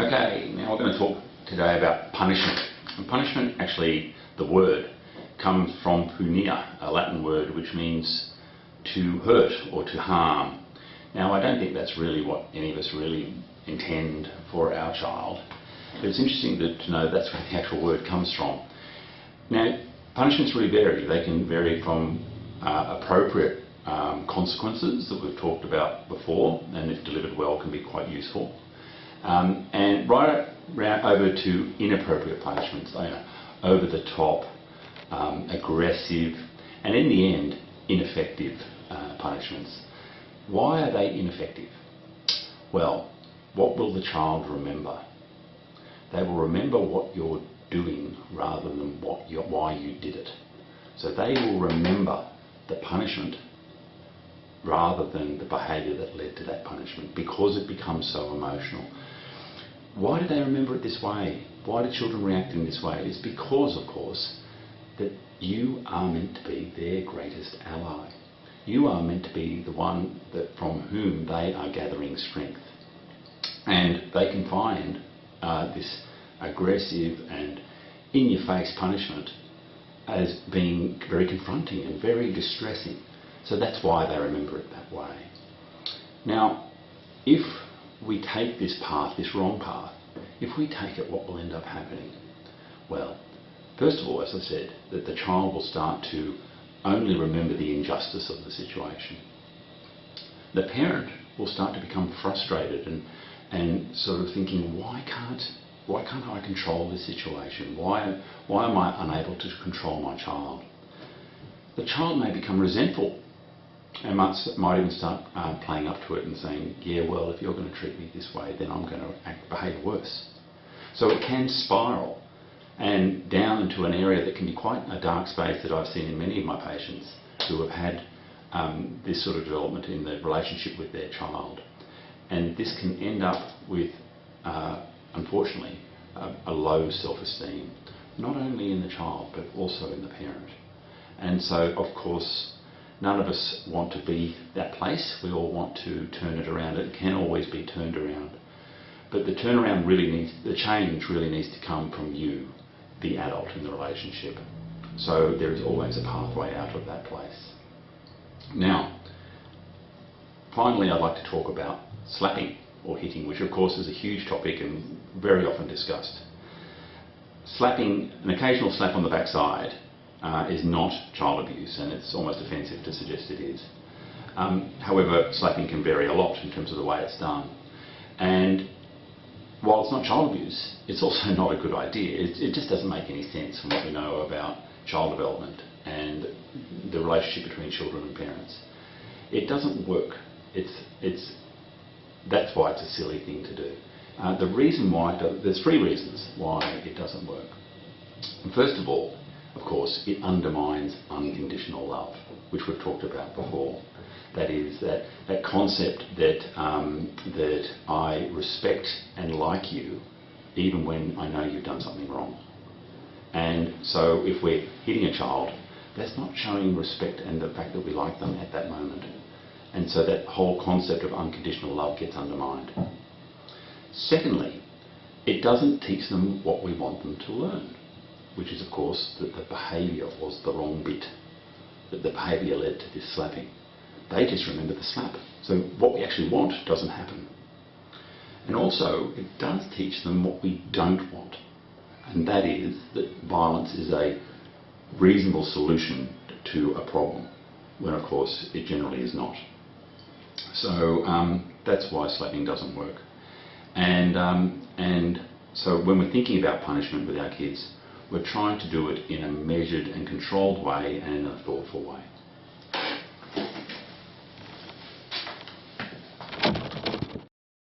Okay, now we're going to talk today about punishment. And punishment, actually, the word comes from punia, a Latin word which means to hurt or to harm. Now, I don't think that's really what any of us really intend for our child, but it's interesting to know that's where the actual word comes from. Now, punishments really vary. They can vary from appropriate consequences that we've talked about before, and if delivered well can be quite useful, and right over to inappropriate punishments, over the top, aggressive, and in the end, ineffective punishments. Why are they ineffective? Well, what will the child remember? They will remember what you're doing rather than why you did it. So they will remember the punishment rather than the behaviour that led to that punishment, because it becomes so emotional. Why do they remember it this way? Why do children react in this way? It's because, of course, that you are meant to be their greatest ally. You are meant to be the one from whom they are gathering strength. And they can find this aggressive and in-your-face punishment as being very confronting and very distressing. So that's why they remember it that way. Now, if we take this path, this wrong path, if we take it, what will end up happening? Well, first of all, as I said, that the child will start to only remember the injustice of the situation. The parent will start to become frustrated and sort of thinking, why can't I control this situation? Why am I unable to control my child? The child may become resentful and might even start playing up to it and saying, yeah, well, if you're going to treat me this way, then I'm going to behave worse. So it can spiral and down into an area that can be quite a dark space that I've seen in many of my patients who have had this sort of development in their relationship with their child. And this can end up with, unfortunately, a low self-esteem, not only in the child, but also in the parent. And so, of course, none of us want to be that place. We all want to turn it around. It can always be turned around. But the turnaround the change really needs to come from you, the adult in the relationship. So there is always a pathway out of that place. Now, finally, I'd like to talk about slapping or hitting, which of course is a huge topic and very often discussed. Slapping, an occasional slap on the backside, is not child abuse, and it's almost offensive to suggest it is. However, slapping can vary a lot in terms of the way it's done. And while it's not child abuse, it's also not a good idea. It just doesn't make any sense from what we know about child development and the relationship between children and parents. It doesn't work. That's why it's a silly thing to do. The reason why, there's three reasons why it doesn't work. And first of all, of course, it undermines unconditional love, which we've talked about before. That is, that concept that I respect and like you even when I know you've done something wrong. And so if we're hitting a child, that's not showing respect and the fact that we like them at that moment. And so that whole concept of unconditional love gets undermined. Secondly, it doesn't teach them what we want them to learn, which is, of course, that the behaviour was the wrong bit, that the behaviour led to this slapping. They just remember the slap. So what we actually want doesn't happen. And also, it does teach them what we don't want, and that is that violence is a reasonable solution to a problem, when, of course, it generally is not. So that's why slapping doesn't work. And so when we're thinking about punishment with our kids, we're trying to do it in a measured and controlled way and in a thoughtful way.